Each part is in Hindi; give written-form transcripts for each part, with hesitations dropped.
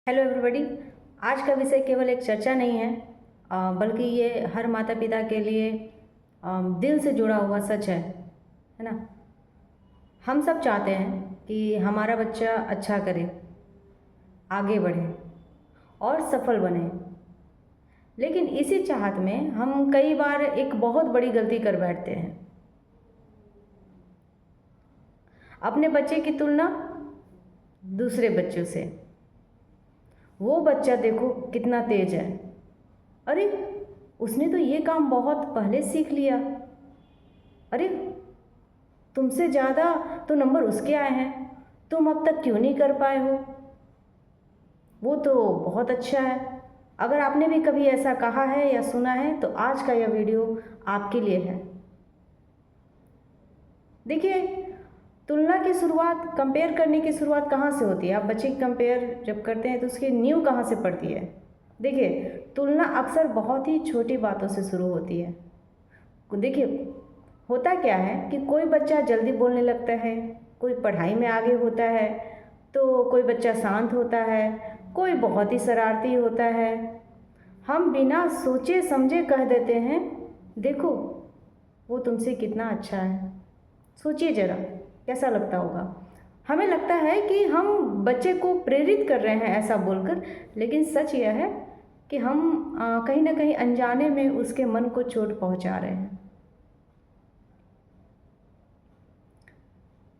Hello everybody. आज का विषय केवल एक चर्चा नहीं है, बल्कि ये हर माता पिता के लिए दिल से जुड़ा हुआ सच है ना। हम सब चाहते हैं कि हमारा बच्चा अच्छा करे, आगे बढ़े और सफल बने। लेकिन इसी चाहत में हम कई बार एक बहुत बड़ी गलती कर बैठते हैं। अपने बच्चे की तुलना दूसरे बच्चों से। वो बच्चा देखो कितना तेज है, अरे उसने तो ये काम बहुत पहले सीख लिया, अरे तुमसे ज़्यादा तो नंबर उसके आए हैं, तुम अब तक क्यों नहीं कर पाए हो, वो तो बहुत अच्छा है। अगर आपने भी कभी ऐसा कहा है या सुना है तो आज का यह वीडियो आपके लिए है। देखिए, तुलना की शुरुआत, कंपेयर करने की शुरुआत कहाँ से होती है? आप बच्चे की कंपेयर जब करते हैं तो उसकी नींव कहाँ से पड़ती है? देखिए, तुलना अक्सर बहुत ही छोटी बातों से शुरू होती है। देखिए, होता क्या है कि कोई बच्चा जल्दी बोलने लगता है, कोई पढ़ाई में आगे होता है, तो कोई बच्चा शांत होता है, कोई बहुत ही शरारती होता है। हम बिना सोचे समझे कह देते हैं, देखो वो तुमसे कितना अच्छा है। सोचिए ज़रा, कैसा लगता होगा? हमें लगता है कि हम बच्चे को प्रेरित कर रहे हैं ऐसा बोलकर, लेकिन सच यह है कि हम कहीं ना कहीं अनजाने में उसके मन को चोट पहुंचा रहे हैं।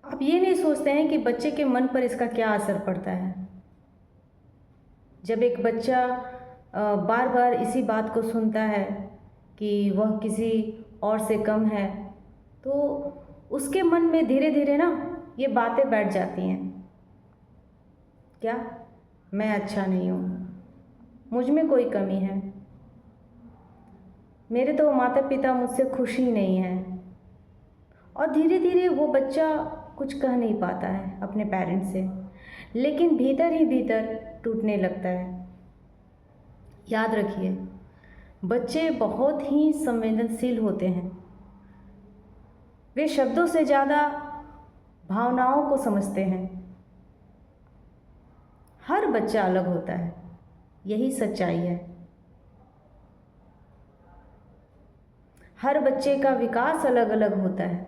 आप ये नहीं सोचते हैं कि बच्चे के मन पर इसका क्या असर पड़ता है। जब एक बच्चा बार बार इसी बात को सुनता है कि वह किसी और से कम है, तो उसके मन में धीरे धीरे ना ये बातें बैठ जाती हैं। क्या मैं अच्छा नहीं हूँ, मुझ में कोई कमी है, मेरे तो माता पिता मुझसे खुश ही नहीं हैं। और धीरे धीरे वो बच्चा कुछ कह नहीं पाता है अपने पेरेंट्स से, लेकिन भीतर ही भीतर टूटने लगता है। याद रखिए, बच्चे बहुत ही संवेदनशील होते हैं। वे शब्दों से ज़्यादा भावनाओं को समझते हैं। हर बच्चा अलग होता है, यही सच्चाई है। हर बच्चे का विकास अलग अलग होता है,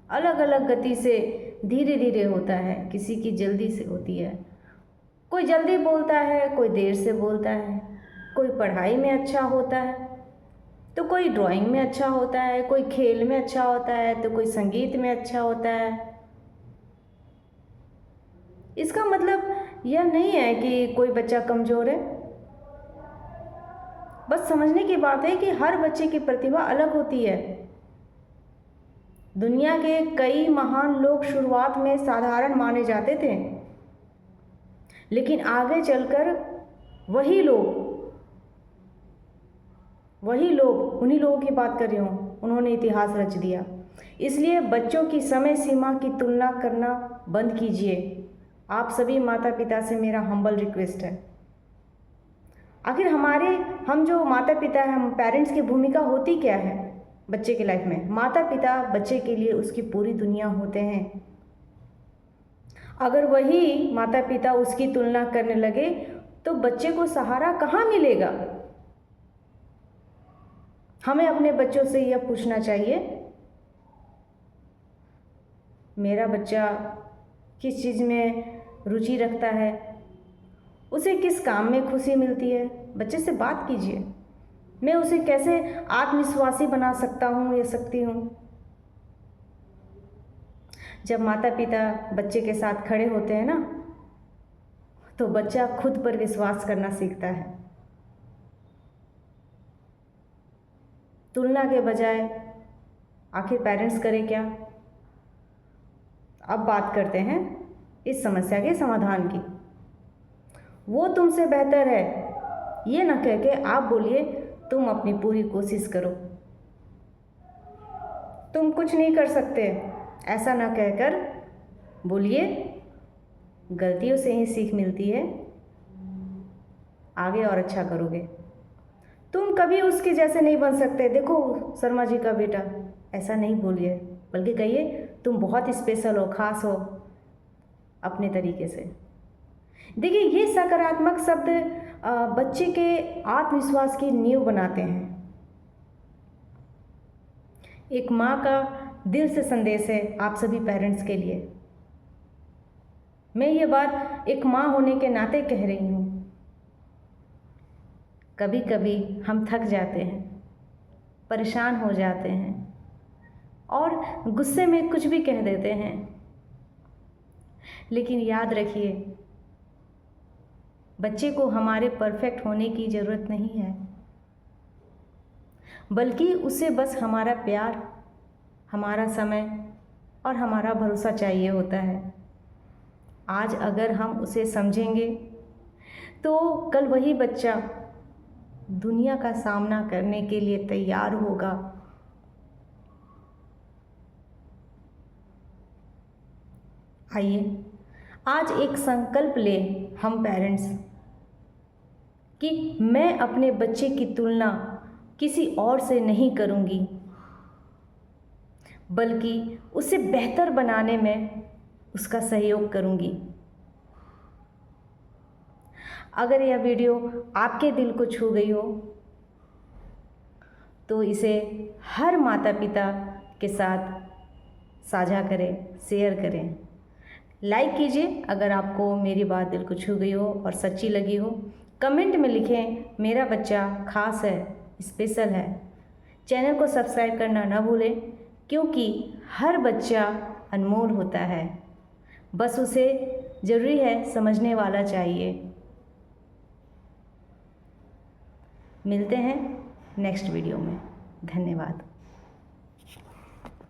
अलग अलग गति से धीरे धीरे होता है। किसी की जल्दी से होती है, कोई जल्दी बोलता है, कोई देर से बोलता है। कोई पढ़ाई में अच्छा होता है तो कोई ड्राइंग में अच्छा होता है, कोई खेल में अच्छा होता है तो कोई संगीत में अच्छा होता है। इसका मतलब यह नहीं है कि कोई बच्चा कमज़ोर है। बस समझने की बात है कि हर बच्चे की प्रतिभा अलग होती है। दुनिया के कई महान लोग शुरुआत में साधारण माने जाते थे, लेकिन आगे चलकर वही लोग उन्हीं लोगों की बात कर रही हूँ, उन्होंने इतिहास रच दिया। इसलिए बच्चों की समय सीमा की तुलना करना बंद कीजिए। आप सभी माता पिता से मेरा हम्बल रिक्वेस्ट है। आखिर हम जो माता पिता हैं, हम पेरेंट्स की भूमिका होती क्या है बच्चे की लाइफ में? माता पिता बच्चे के लिए उसकी पूरी दुनिया होते हैं। अगर वही माता पिता उसकी तुलना करने लगे तो बच्चे को सहारा कहाँ मिलेगा? हमें अपने बच्चों से यह पूछना चाहिए, मेरा बच्चा किस चीज़ में रुचि रखता है, उसे किस काम में खुशी मिलती है। बच्चे से बात कीजिए, मैं उसे कैसे आत्मविश्वासी बना सकता हूँ या सकती हूँ। जब माता पिता बच्चे के साथ खड़े होते हैं ना, तो बच्चा खुद पर विश्वास करना सीखता है। तुलना के बजाय आखिर पेरेंट्स करें क्या? अब बात करते हैं इस समस्या के समाधान की। वो तुमसे बेहतर है ये ना कह के आप बोलिए, तुम अपनी पूरी कोशिश करो, तुम कुछ नहीं कर सकते ऐसा ना कहकर बोलिए, गलतियों से ही सीख मिलती है, आगे और अच्छा करोगे। तुम कभी उसके जैसे नहीं बन सकते, देखो शर्मा जी का बेटा, ऐसा नहीं बोलिए, बल्कि कहिए तुम बहुत स्पेशल हो, खास हो अपने तरीके से। देखिए, ये सकारात्मक शब्द बच्चे के आत्मविश्वास की नींव बनाते हैं। एक माँ का दिल से संदेश है आप सभी पेरेंट्स के लिए। मैं ये बात एक माँ होने के नाते कह रही हूँ। कभी कभी हम थक जाते हैं, परेशान हो जाते हैं और गुस्से में कुछ भी कह देते हैं, लेकिन याद रखिए, बच्चे को हमारे परफेक्ट होने की ज़रूरत नहीं है, बल्कि उसे बस हमारा प्यार, हमारा समय और हमारा भरोसा चाहिए होता है। आज अगर हम उसे समझेंगे तो कल वही बच्चा दुनिया का सामना करने के लिए तैयार होगा। आइए आज एक संकल्प लें हम पेरेंट्स कि मैं अपने बच्चे की तुलना किसी और से नहीं करूँगी, बल्कि उसे बेहतर बनाने में उसका सहयोग करूँगी। अगर यह वीडियो आपके दिल को छू गई हो तो इसे हर माता पिता के साथ साझा करें, शेयर करें, लाइक कीजिए अगर आपको मेरी बात दिल को छू गई हो और सच्ची लगी हो। कमेंट में लिखें मेरा बच्चा खास है, स्पेशल है। चैनल को सब्सक्राइब करना ना भूलें, क्योंकि हर बच्चा अनमोल होता है, बस उसे ज़रूरी है समझने वाला चाहिए। मिलते हैं नेक्स्ट वीडियो में। धन्यवाद।